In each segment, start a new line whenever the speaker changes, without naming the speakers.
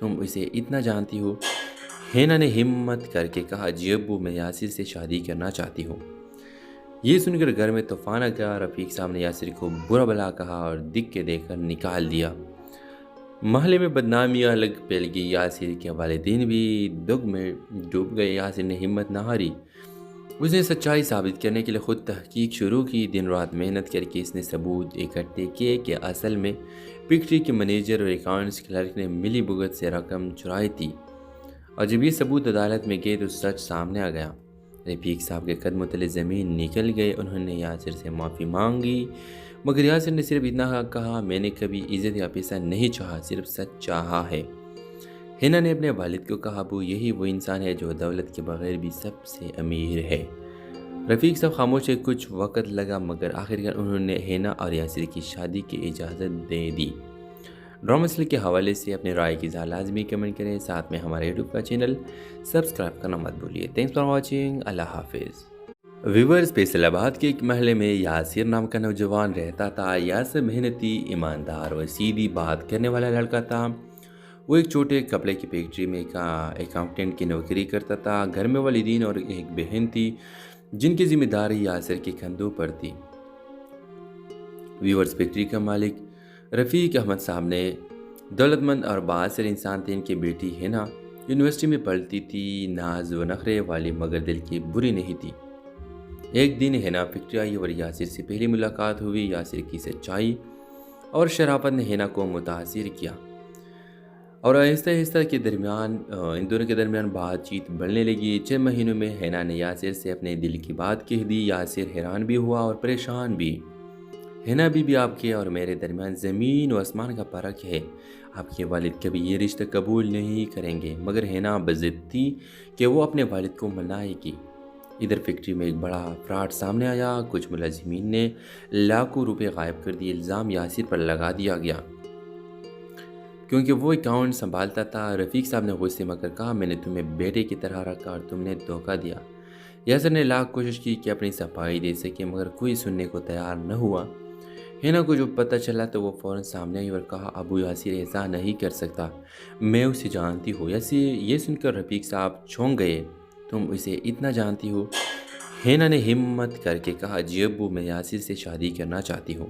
تم اسے اتنا جانتی ہو؟ ہینا نے ہمت کر کے کہا، جی ابو، میں یاسر سے شادی کرنا چاہتی ہوں۔ یہ سن کر گھر میں طوفان آ گیا۔ رفیق صاحب نے یاسر کو برا بھلا کہا اور دکھ کے دیکھ کر نکال دیا۔ محلے میں بدنامیاں الگ پھیل گئی۔ یاسر کے والدین بھی دغ میں ڈوب گئے۔ یاسر نے ہمت نہ ہاری۔ اس نے سچائی ثابت کرنے کے لیے خود تحقیق شروع کی۔ دن رات محنت کر کے اس نے ثبوت اکٹھے کیے کہ اصل میں فیکٹری کے منیجر اور اکاؤنٹس کلرک نے ملی بھگت سے رقم چرائی تھی، اور جب یہ ثبوت عدالت میں گئے تو سچ سامنے آ گیا۔ رفیق صاحب کے قدموں تلے زمین نکل گئے۔ انہوں نے یاسر سے معافی مانگی، مگر یاسر نے صرف اتنا کہا، میں نے کبھی عزت یا پیسہ نہیں چاہا، صرف سچ چاہا ہے۔ ہینا نے اپنے والد کو کہا، ابو، یہی وہ انسان ہے جو دولت کے بغیر بھی سب سے امیر ہے۔ رفیق صاحب خاموش ہے۔ کچھ وقت لگا، مگر آخرکار انہوں نے ہینا اور یاسر کی شادی کی اجازت دے دی۔ ڈرامہ سیریل کے حوالے سے اپنے رائے کی اظہار لازمی کمنٹ کریں، ساتھ میں ہمارے یوٹیوب کا چینل سبسکرائب کرنا مت بھولیے۔ Thanks for watching. اللہ حافظ۔ ویورز، فیصل آباد کے ایک محلے میں یاسر نام کا نوجوان رہتا تھا۔ یاسر محنتی، ایماندار اور سیدھی بات کرنے والا لڑکا تھا۔ وہ ایک چھوٹے کپڑے کی فیکٹری میں اکاؤنٹنٹ کی نوکری کرتا تھا۔ گھر میں والدین اور ایک بہن تھی جن کی ذمہ داری یاسر کے کندھوں پر تھی۔ ویورز، فیکٹری کا مالک رفیق احمد صاحب نے دولت مند اور بااثر انسان تھے۔ ان کی بیٹی ہینا یونیورسٹی میں پڑھتی تھی، ناز و نخرے والی مگر دل کی بری نہیں تھی۔ ایک دن ہینا فیکٹری آئی اور یاسر سے پہلی ملاقات ہوئی۔ یاسر کی سچائی اور شرافت نے ہینا کو متاثر کیا، اور آہستہ آہستہ ان دونوں کے درمیان بات چیت بڑھنے لگی۔ 6 مہینوں میں ہینا نے یاسر سے اپنے دل کی بات کہہ دی۔ یاسر حیران بھی ہوا اور پریشان بھی۔ ہینا بھی آپ کے اور میرے درمیان زمین و آسمان کا فرق ہے۔ آپ کے والد کبھی یہ رشتہ قبول نہیں کریں گے۔ مگر ہینا بضد تھی کہ وہ اپنے والد کو منائے گی۔ ادھر فیکٹری میں ایک بڑا فراڈ سامنے آیا۔ کچھ ملازمین نے لاکھوں روپے غائب کر دیے۔ الزام یاسر پر لگا دیا گیا کیونکہ وہ اکاؤنٹ سنبھالتا تھا۔ رفیق صاحب نے غصے میں کہا، میں نے تمہیں بیٹے کی طرح رکھا اور تم نے دھوکہ دیا۔ یاسر نے لاکھ کوشش کی کہ اپنی صفائی دے سکے، مگر کوئی سننے کو تیار نہ ہوا۔ ہینا کو جو پتہ چلا تو وہ فوراً سامنے آئی اور کہا، ابو، یاسر ایسا نہیں کر سکتا، میں اسے جانتی ہوں۔ یہ سن کر رفیق صاحب چونک گئے، تم اسے اتنا جانتی ہو؟ ہینا نے ہمت کر کے کہا، جی ابو، میں یاسر سے شادی کرنا چاہتی ہوں۔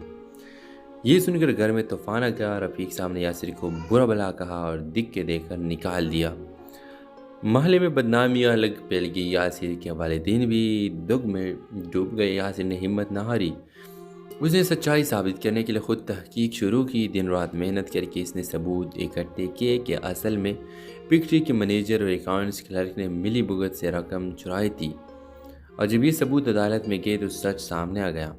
یہ سن کر گھر میں طوفان آ گیا۔ رفیق صاحب نے یاسر کو برا بھلا کہا اور دکھ کے دیکھ کر نکال دیا۔ محلے میں بدنامیاں الگ پھیل گئی۔ یاسر کے والدین بھی دغ میں ڈوب گئے۔ یاسر نے ہمت نہ ہاری۔ اس نے سچائی ثابت کرنے کے لیے خود تحقیق شروع کی۔ دن رات محنت کر کے اس نے ثبوت اکٹھے کیے کہ اصل میں فیکٹری کے منیجر اور اکاؤنٹس کلرک نے ملی بھگت سے رقم چرائی تھی، اور جب یہ ثبوت عدالت میں گئے تو سچ سامنے آ گیا۔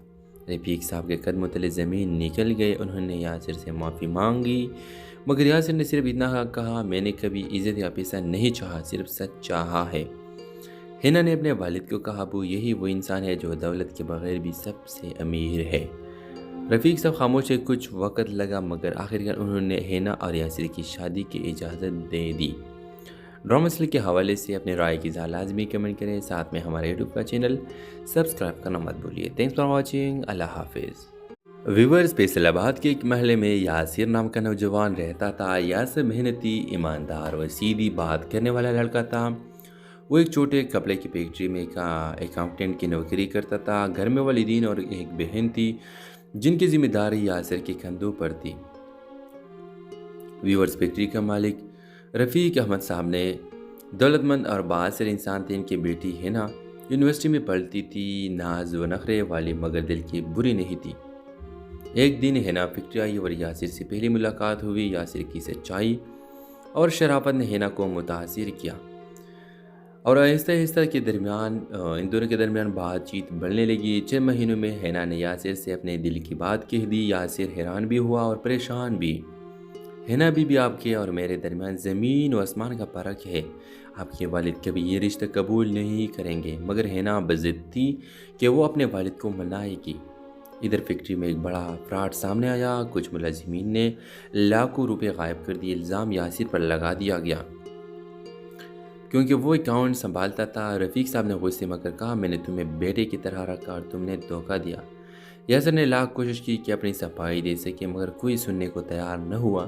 رفیق صاحب کے قدموں تلے زمین نکل گئے۔ انہوں نے یاسر سے معافی مانگی، مگر یاسر نے صرف اتنا کہا، میں نے کبھی عزت یا پیسہ نہیں چاہا، صرف سچ چاہا ہے۔ ہینا نے اپنے والد کو کہا، ابو، یہی وہ انسان ہے جو دولت کے بغیر بھی سب سے امیر ہے۔ رفیق صاحب خاموش ہے۔ کچھ وقت لگا، مگر آخرکار انہوں نے ہینا اور یاسر کی شادی کی اجازت دے دی۔ ڈرامہ سیریل کے حوالے سے اپنے رائے کی اظہار لازمی کمنٹ کریں، ساتھ میں ہمارے یوٹیوب کا چینل سبسکرائب کرنا مت بھولیے۔ Thanks for watching. اللہ حافظ۔ ویورز، فیصل آباد کے ایک محلے میں یاسر نام کا نوجوان رہتا تھا۔ یاسر محنتی، ایماندار اور سیدھی بات کرنے والا لڑکا تھا۔ وہ ایک چھوٹے کپڑے کی فیکٹری میں اکاؤنٹنٹ کی نوکری کرتا تھا۔ گھر میں والدین اور ایک بہن تھی جن کی ذمہ داری یاسر کے کندھوں پر تھی۔ ویورز، فیکٹری کا مالک رفیق احمد صاحب نے دولت مند اور بااثر انسان تھے۔ ان کی بیٹی ہینا یونیورسٹی میں پڑھتی تھی، ناز و نخرے والی مگر دل کی بری نہیں تھی۔ ایک دن ہینا فیکٹری آئی اور یاسر سے پہلی ملاقات ہوئی۔ یاسر کی سچائی اور شرافت نے ہینا کو متاثر کیا، اور آہستہ آہستہ ان دونوں کے درمیان بات چیت بڑھنے لگی۔ 6 مہینوں میں ہینا نے یاسر سے اپنے دل کی بات کہہ دی۔ یاسر حیران بھی ہوا اور پریشان بھی۔ ہینا بھی آپ کے اور میرے درمیان زمین و آسمان کا فرق ہے۔ آپ کے والد کبھی یہ رشتہ قبول نہیں کریں گے۔ مگر ہینا بضد تھی کہ وہ اپنے والد کو منائے گی۔ ادھر فیکٹری میں ایک بڑا فراڈ سامنے آیا۔ کچھ ملازمین نے لاکھوں روپے غائب کر دیے۔ الزام یاسر پر لگا دیا گیا کیونکہ وہ اکاؤنٹ سنبھالتا تھا۔ رفیق صاحب نے غصے میں کہا، میں نے تمہیں بیٹے کی طرح رکھا اور تم نے دھوکہ دیا۔ یاسر نے لاکھ کوشش کی کہ اپنی صفائی دے سکے، مگر کوئی سننے کو تیار نہ ہوا۔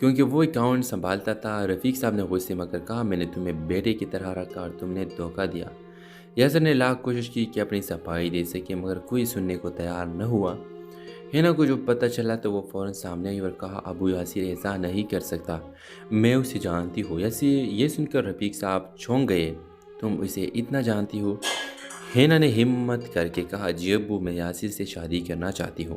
کیونکہ وہ اکاؤنٹ سنبھالتا تھا۔ رفیق صاحب نے غصے میں کر کہا، میں نے تمہیں بیٹے کی طرح رکھا اور تم نے دھوکہ دیا۔ یاسر نے لاکھ کوشش کی کہ اپنی صفائی دے سکے مگر کوئی سننے کو تیار نہ ہوا۔ ہینا کو جو پتہ چلا تو وہ فوراً سامنے آئی اور کہا، ابو یاسر ایسا نہیں کر سکتا، میں اسے جانتی ہوں۔ یہ سن کر رفیق صاحب چونک گئے، تم اسے اتنا جانتی ہو؟ ہینا نے ہمت کر کے کہا، جی ابو، میں یاسر سے شادی کرنا چاہتی ہوں۔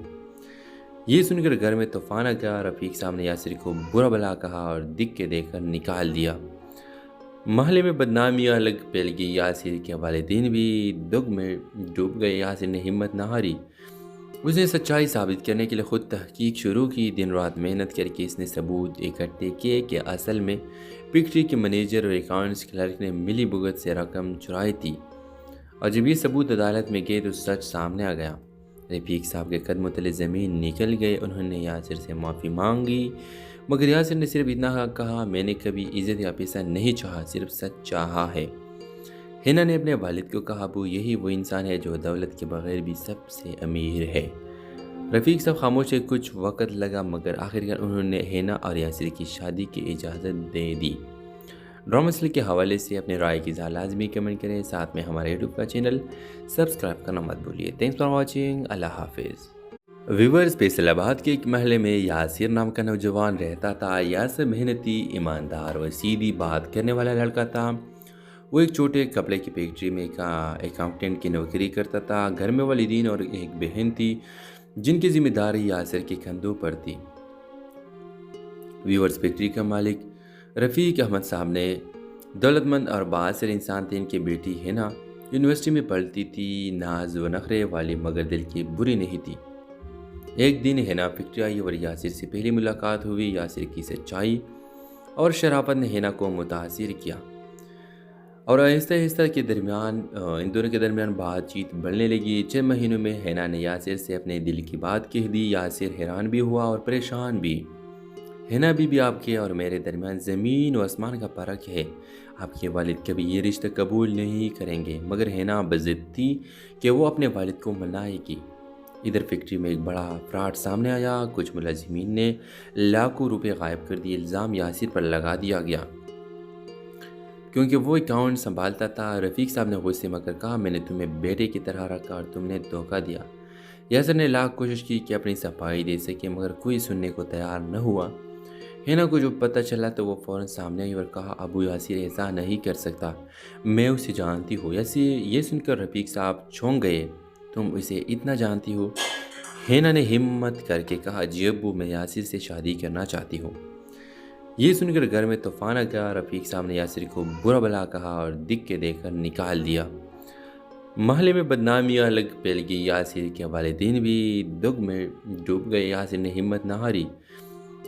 یہ سن کر گھر میں طوفان آ گیا۔ رفیق صاحب نے یاسر کو برا بھلا کہا اور دکھ کے دے کر نکال دیا۔ محلے میں بدنامیاں الگ پھیل گئی۔ یاسر کے والدین بھی دکھ میں ڈوب گئے۔ یاسر نے ہمت نہ ہاری، اس نے سچائی ثابت کرنے کے لیے خود تحقیق شروع کی۔ دن رات محنت کر کے اس نے ثبوت اکٹھے کیے کہ اصل میں فیکٹری کے منیجر اور اکاؤنٹس کلرک نے ملی بھگت سے رقم چرائی تھی، اور جب یہ ثبوت عدالت میں گئے تو سچ سامنے آ گیا۔ رفیق صاحب کے قدموں تلے زمین نکل گئے۔ انہوں نے یاسر سے معافی مانگی مگر یاسر نے صرف اتنا کہا، میں نے کبھی عزت یا پیسہ نہیں چاہا، صرف سچ چاہا ہے۔ ہینا نے اپنے والد کو کہا، ابو، یہی وہ انسان ہے جو دولت کے بغیر بھی سب سے امیر ہے۔ رفیق صاحب خاموش ہے۔ کچھ وقت لگا مگر آخرکار انہوں نے ہینا اور یاسر کی شادی کی اجازت دے دی۔ ڈرامہ مسئلے کے حوالے سے اپنے رائے کی اظہار لازمی کمنٹ کریں، ساتھ میں ہمارے یوٹیوب کا چینل سبسکرائب کرنا مت بھولیے۔ Thanks for watching. اللہ حافظ۔ ویورز، فیصل آباد کے ایک محلے میں یاسر نام کا نوجوان رہتا تھا۔ یاسر محنتی، ایماندار اور سیدھی بات کرنے والا لڑکا تھا۔ وہ ایک چھوٹے کپڑے کی فیکٹری میں اکاؤنٹنٹ کی نوکری کرتا تھا۔ گھر میں والدین اور ایک بہن تھی جن کی ذمہ داری یاسر کے کندھوں پر تھی۔ ویورز، فیکٹری کا مالک رفیق احمد صاحب نے دولت مند اور بااثر انسان تھے۔ ان کی بیٹی ہینا یونیورسٹی میں پڑھتی تھی، ناز و نخرے والی مگر دل کی بری نہیں تھی۔ ایک دن ہینا فیکٹری آئی اور یاسر سے پہلی ملاقات ہوئی۔ یاسر کی سچائی اور شرافت نے ہینا کو متاثر کیا اور آہستہ آہستہ ان دونوں کے درمیان بات چیت بڑھنے لگی۔ 6 مہینوں میں ہینا نے یاسر سے اپنے دل کی بات کہہ دی۔ یاسر حیران بھی ہوا اور پریشان بھی۔ ہینا بی آپ کے اور میرے درمیان زمین و آسمان کا فرق ہے، آپ کے والد کبھی یہ رشتہ قبول نہیں کریں گے۔ مگر ہینا بضد تھی کہ وہ اپنے والد کو منائے گی۔ ادھر فیکٹری میں ایک بڑا فراڈ سامنے آیا۔ کچھ ملازمین نے لاکھوں روپے غائب کر دیے۔ الزام یاسر پر لگا دیا گیا کیونکہ وہ اکاؤنٹ سنبھالتا تھا۔ رفیق صاحب نے غصے میں کر کہا، میں نے تمہیں بیٹے کی طرح رکھا اور تم نے دھوکہ دیا۔ یاسر نے لاکھ کوشش کی کہ اپنی صفائی دے سکے مگر کوئی سننے کو تیار نہ ہوا۔ ہینا کو جو پتہ چلا تو وہ فوراً سامنے آئی اور کہا، ابو یاسر ایسا نہیں کر سکتا، میں اسے جانتی ہوں۔ یہ سن کر رفیق صاحب چونک گئے، تم اسے اتنا جانتی ہو؟ ہینا نے ہمت کر کے کہا، جی ابو، میں یاسر سے شادی کرنا چاہتی ہوں۔ یہ سن کر گھر میں طوفان آ گیا۔ رفیق صاحب نے یاسر کو برا بھلا کہا اور دکھ کے دے کر نکال دیا۔ محلے میں بدنامیاں الگ پھیل گئی۔ یاسر کے والدین بھی دکھ میں ڈوب گئے۔ یاسر نے ہمت نہ ہاری،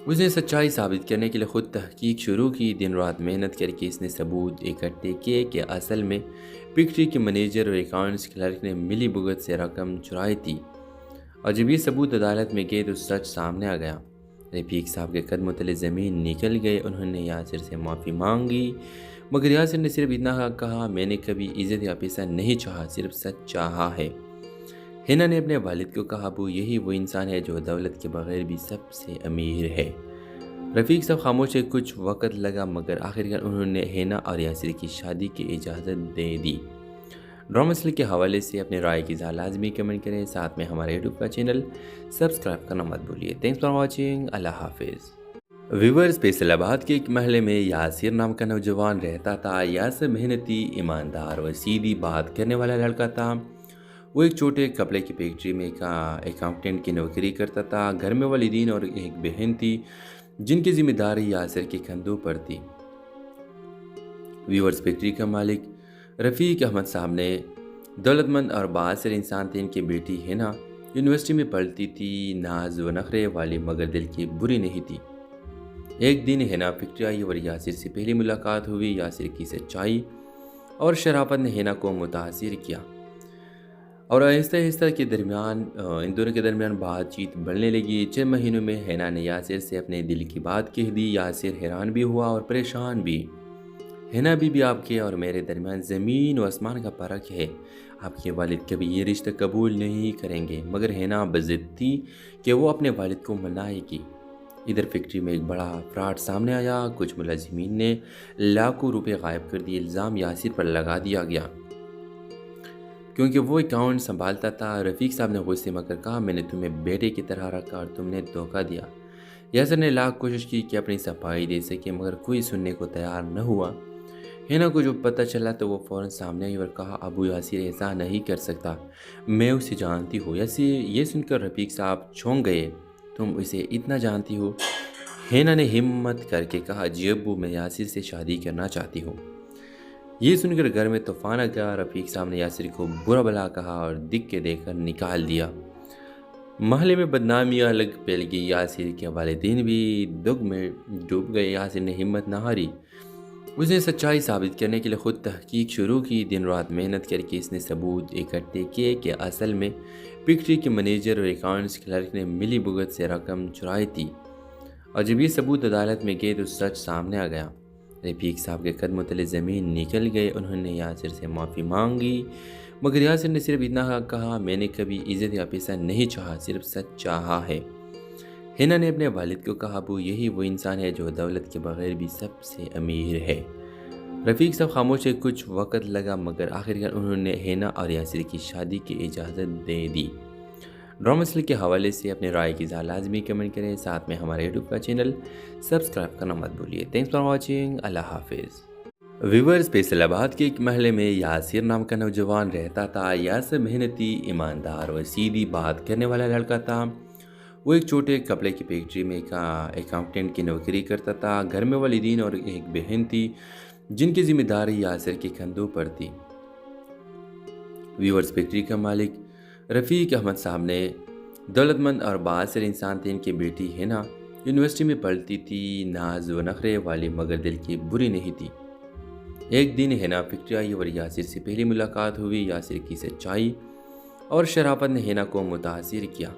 اس نے سچائی ثابت کرنے کے لیے خود تحقیق شروع کی۔ دن رات محنت کر کے اس نے ثبوت اکٹھے کیے کہ اصل میں فیکٹری کے منیجر اور اکاؤنٹس کلرک نے ملی بھگت سے رقم چرائی تھی، اور جب یہ ثبوت عدالت میں گئے تو سچ سامنے آ گیا۔ رفیق صاحب کے قدموں تلے زمین نکل گئے۔ انہوں نے یاسر سے معافی مانگی مگر یاسر نے صرف اتنا کہا، میں نے کبھی عزت یا پیسہ نہیں چاہا، صرف سچ چاہا ہے۔ ہینا نے اپنے والد کو کہا، ابو، یہی وہ انسان ہے جو دولت کے بغیر بھی سب سے امیر ہے۔ رفیق صاحب خاموش ہے۔ کچھ وقت لگا مگر آخرکار انہوں نے ہینا اور یاسر کی شادی کی اجازت دے دی۔ ڈرامہ مسئلے کے حوالے سے اپنے رائے کی اظہار لازمی کمنٹ کریں، ساتھ میں ہمارے یوٹیوب کا چینل سبسکرائب کرنا مت بھولیے۔ Thanks for watching. اللہ حافظ۔ ویورز، فیصل آباد کے ایک محلے میں یاسر نام کا نوجوان رہتا تھا۔ یاسر محنتی، ایماندار اور سیدھی بات کرنے والا لڑکا تھا۔ وہ ایک چھوٹے کپڑے کی فیکٹری میں اکاؤنٹنٹ کی نوکری کرتا تھا۔ گھر میں والدین اور ایک بہن تھی جن کی ذمہ داری یاسر کے کندھوں پر تھی۔ ویورز، فیکٹری کا مالک رفیق احمد صاحب نے دولت مند اور بااثر انسان تھے۔ ان کی بیٹی ہینا یونیورسٹی میں پڑھتی تھی، ناز و نخرے والی مگر دل کی بری نہیں تھی۔ ایک دن ہینا فیکٹری آئی اور یاسر سے پہلی ملاقات ہوئی۔ یاسر کی سچائی اور شرافت نے ہینا کو متاثر کیا اور آہستہ آہستہ ان دونوں کے درمیان بات چیت بڑھنے لگی۔ 6 مہینوں میں ہینا نے یاسر سے اپنے دل کی بات کہہ دی۔ یاسر حیران بھی ہوا اور پریشان بھی۔ ہینا بی آپ کے اور میرے درمیان زمین و آسمان کا فرق ہے، آپ کے والد کبھی یہ رشتہ قبول نہیں کریں گے۔ مگر ہینا بضد تھی کہ وہ اپنے والد کو منائے گی۔ ادھر فیکٹری میں ایک بڑا فراڈ سامنے آیا، کچھ ملازمین نے لاکھوں روپے غائب کر دیے، الزام یاسر پر لگا دیا گیا کیونکہ وہ اکاؤنٹ سنبھالتا تھا۔ رفیق صاحب نے غصے میں کر کہا، میں نے تمہیں بیٹے کی طرح رکھا اور تم نے دھوکہ دیا۔ یاسر نے لاکھ کوشش کی کہ اپنی صفائی دے سکے مگر کوئی سننے کو تیار نہ ہوا۔ ہینا کو جو پتہ چلا تو وہ فوراً سامنے آئی اور کہا، ابو یاسر ایسا نہیں کر سکتا، میں اسے جانتی ہوں۔ یہ سن کر رفیق صاحب چونک گئے، تم اسے اتنا جانتی ہو؟ ہینا نے ہمت کر کے کہا، جی ابو، میں یاسر سے شادی کرنا چاہتی ہوں۔ یہ سن کر گھر میں طوفان آ گیا۔ رفیق صاحب نے یاسر کو برا بھلا کہا اور دکھ کے دے کر نکال دیا۔ محلے میں بدنامیاں الگ پھیل گئی، یاسر کے والدین بھی دکھ میں ڈوب گئے۔ یاسر نے ہمت نہ ہاری، اس نے سچائی ثابت کرنے کے لیے خود تحقیق شروع کی۔ دن رات محنت کر کے اس نے ثبوت اکٹھے کیے کہ اصل میں فیکٹری کے مینیجر اور اکاؤنٹس کلرک نے ملی بھگت سے رقم چرائی تھی، اور جب یہ ثبوت عدالت میں گئے تو سچ سامنے آ گیا۔ رفیق صاحب کے قدموں تلے زمین نکل گئے، انہوں نے یاسر سے معافی مانگی مگر یاسر نے صرف اتنا کہا، میں نے کبھی عزت یا پیسہ نہیں چاہا، صرف سچ چاہا ہے۔ ہینا نے اپنے والد کو کہا، ابو، یہی وہ انسان ہے جو دولت کے بغیر بھی سب سے امیر ہے۔ رفیق صاحب خاموش ہے، کچھ وقت لگا مگر آخرکار انہوں نے ہینا اور یاسر کی شادی کی اجازت دے دی۔ ڈرامہ سیریل کے حوالے سے اپنے رائے کی اظہار لازمی کمنٹ کریں، ساتھ میں ہمارے یوٹیوب کا چینل سبسکرائب کرنا مت بھولیے۔ تھینکس فار واچنگ، اللہ حافظ۔ ویورز، فیصل آباد کے ایک محلے میں یاسر نام کا نوجوان رہتا تھا۔ یاسر محنتی، ایماندار اور سیدھی بات کرنے والا لڑکا تھا۔ وہ ایک چھوٹے کپڑے کی فیکٹری میں اکاؤنٹنٹ کی نوکری کرتا تھا۔ گھر میں والدین اور ایک بہن تھی جن کی ذمہ داری یاسر کے کندھوں پر تھی۔ ویورز، فیکٹری کا مالک رفیق احمد صاحب نے دولت مند اور بااثر انسان تھے۔ ان کی بیٹی ہینا یونیورسٹی میں پڑھتی تھی، ناز و نخرے والی مگر دل کی بری نہیں تھی۔ ایک دن ہینا فیکٹری آئی اور یاسر سے پہلی ملاقات ہوئی۔ یاسر کی سچائی اور شرافت نے ہینا کو متاثر کیا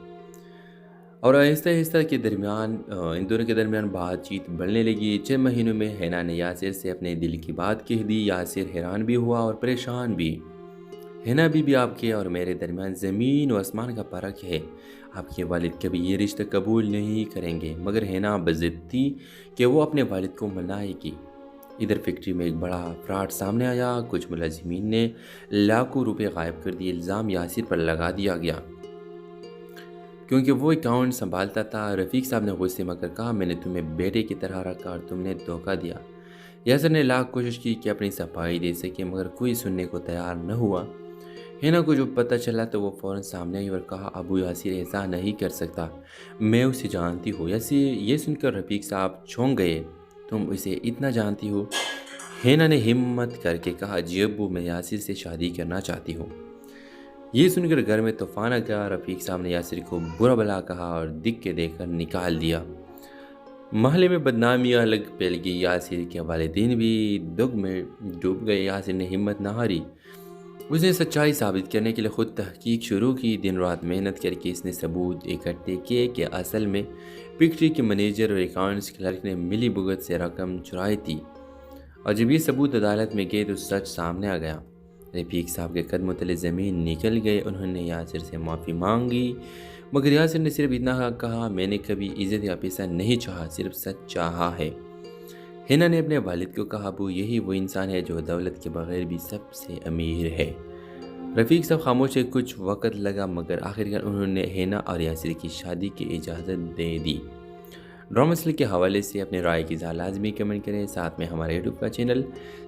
اور آہستہ آہستہ ان دونوں کے درمیان بات چیت بڑھنے لگی۔ 6 مہینوں میں ہینا نے یاسر سے اپنے دل کی بات کہہ دی۔ یاسر حیران بھی ہوا اور پریشان بھی۔ ہینا بھی آپ کے اور میرے درمیان زمین و آسمان کا فرق ہے، آپ کے والد کبھی یہ رشتہ قبول نہیں کریں گے۔ مگر ہینا بضد تھی کہ وہ اپنے والد کو منائے گی۔ ادھر فیکٹری میں ایک بڑا فراڈ سامنے آیا، کچھ ملازمین نے لاکھوں روپے غائب کر دیے، الزام یاسر پر لگا دیا گیا کیونکہ وہ اکاؤنٹ سنبھالتا تھا۔ رفیق صاحب نے غصے میں کر کہا، میں نے تمہیں بیٹے کی طرح رکھا اور تم نے دھوکہ دیا۔ یاسر نے لاکھ کوشش کی کہ اپنی صفائی دے سکے مگر کوئی سننے کو تیار نہ ہوا۔ ہینا کو جو پتہ چلا تو وہ فوراً سامنے آئی اور کہا، ابو یاسر ایسا نہیں کر سکتا، میں اسے جانتی ہوں۔ یہ سن کر رفیق صاحب چونک گئے، تم اسے اتنا جانتی ہو؟ ہینا نے ہمت کر کے کہا، جی ابو، میں یاسر سے شادی کرنا چاہتی ہوں۔ یہ سن کر گھر میں طوفان آ گیا۔ رفیق صاحب نے یاسر کو برا بھلا کہا اور دکھ کے دے کر نکال دیا۔ محلے میں بدنامیاں الگ پھیل گئی، یاسر کے والدین بھی دکھ میں ڈوب گئے۔ یاسر نے ہمت نہ ہاری، اس نے سچائی ثابت کرنے کے لیے خود تحقیق شروع کی۔ دن رات محنت کر کے اس نے ثبوت اکٹھے کیے کہ اصل میں فیکٹری کے مینیجر اور اکاؤنٹس کلرک نے ملی بھگت سے رقم چرائی تھی، اور جب یہ ثبوت عدالت میں گئے تو سچ سامنے آ گیا۔ رفیق صاحب کے قدموں تلے زمین نکل گئے، انہوں نے یاسر سے معافی مانگی مگر یاسر نے صرف اتنا کہا، میں نے کبھی عزت یا پیسہ نہیں چاہا، صرف سچ چاہا ہے۔ ہینا نے اپنے والد کو کہا، ابو، یہی وہ انسان ہے جو دولت کے بغیر بھی سب سے امیر ہے۔ رفیق صاحب خاموش ہے، کچھ وقت لگا مگر آخرکار انہوں نے ہینا اور یاسر کی شادی کی اجازت دے دی۔ ڈرامہ سیریل کے حوالے سے اپنے رائے کی اظہار لازمی کمنٹ کریں، ساتھ میں ہمارے یوٹیوب کا چینل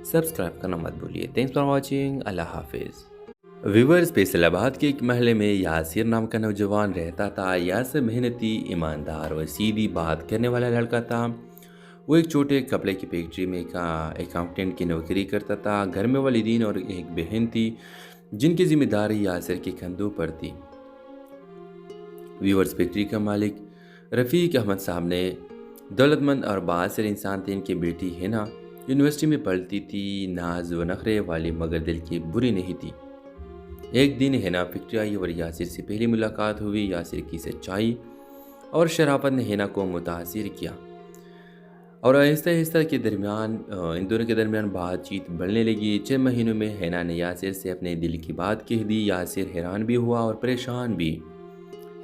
سبسکرائب کرنا مت بھولیے۔ تھینکس فار واچنگ، اللہ حافظ۔ ویورز، فیصل آباد کے ایک محلے میں یاسر نام کا نوجوان رہتا تھا۔ یاسر محنتی، ایماندار اور سیدھی بات کرنے والا لڑکا تھا۔ وہ ایک چھوٹے کپڑے کی فیکٹری میں اکاؤنٹنٹ کی نوکری کرتا تھا۔ گھر میں والدین اور ایک بہن تھی جن کی ذمہ داری یاسر کے کندھوں پر تھی۔ ویورز، فیکٹری کا مالک رفیق احمد صاحب نے دولت مند اور بااثر انسان تھے۔ ان کی بیٹی ہینا یونیورسٹی میں پڑھتی تھی، ناز و نخرے والی مگر دل کی بری نہیں تھی۔ ایک دن ہینا فیکٹری آئی اور یاسر سے پہلی ملاقات ہوئی۔ یاسر کی سچائی اور شرافت نے ہینا کو متاثر کیا اور آہستہ آہستہ ان دونوں کے درمیان بات چیت بڑھنے لگی۔ 6 مہینوں میں ہینا نے یاسر سے اپنے دل کی بات کہہ دی۔ یاسر حیران بھی ہوا اور پریشان بھی۔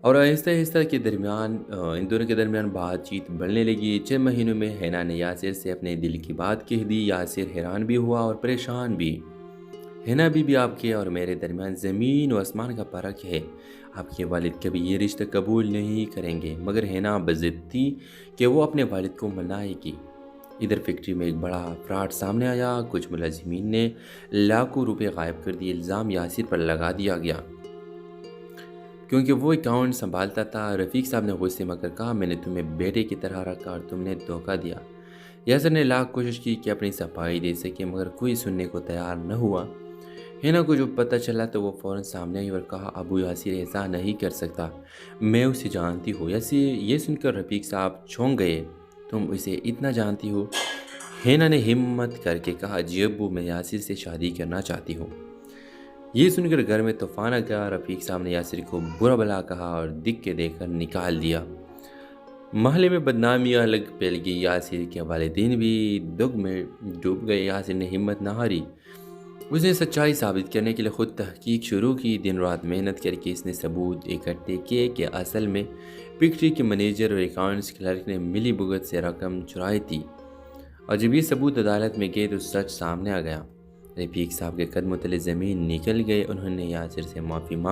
اور آہستہ آہستہ ان دونوں کے درمیان بات چیت بڑھنے لگی۔ چند مہینوں میں حنا نے یاسر سے اپنے دل کی بات کہہ دی۔ یاسر حیران بھی ہوا اور پریشان بھی۔ حنا بی بی، آپ کے اور میرے درمیان زمین و آسمان کا فرق ہے۔ آپ کے والد کبھی یہ رشتہ قبول نہیں کریں گے۔ مگر حنا بضد تھی کہ وہ اپنے والد کو منائے گی۔ ادھر فیکٹری میں ایک بڑا فراڈ سامنے آیا۔ کچھ ملازمین نے لاکھوں روپے غائب کر دیے۔ الزام یاسر پر لگا دیا گیا کیونکہ وہ اکاؤنٹ سنبھالتا تھا۔ رفیق صاحب نے غصے میں کہا، میں نے تمہیں بیٹے کی طرح رکھا اور تم نے دھوکہ دیا۔ یاسر نے لاکھ کوشش کی کہ اپنی صفائی دے سکے، مگر کوئی سننے کو تیار نہ ہوا۔ حنا کو جب پتہ چلا تو وہ فوراً سامنے آئی اور کہا، ابو یاسر ایسا نہیں کر سکتا، میں اسے جانتی ہوں۔ یاسر یہ سن کر رفیق صاحب چونک گئے، تم اسے اتنا جانتی ہو؟ حنا نے ہمت کر کے کہا، جی ابو، میں یاسر سے شادی کرنا چاہتی ہوں۔ یہ سن کر گھر میں طوفان آ گیا۔ رفیق صاحب نے یاسر کو برا بھلا کہا اور دکھ کے دے کر نکال دیا۔ محلے میں بدنامیاں الگ پھیل گئی۔ یاسر کے والدین بھی دکھ میں ڈوب گئے۔ یاسر نے ہمت نہ ہاری۔ اس نے سچائی ثابت کرنے کے لیے خود تحقیق شروع کی۔ دن رات محنت کر کے اس نے ثبوت اکٹھے کیے کہ اصل میں فیکٹری کے منیجر اور اکاؤنٹس کلرک نے ملی بھگت سے رقم چرائی تھی۔ اور جب یہ ثبوت عدالت میں گئے تو سچ سامنے آ گیا۔ رفیق صاحب کے قدموں تلے زمین نکل گئے۔ انہوں نے یاسر سے معافی مانگی۔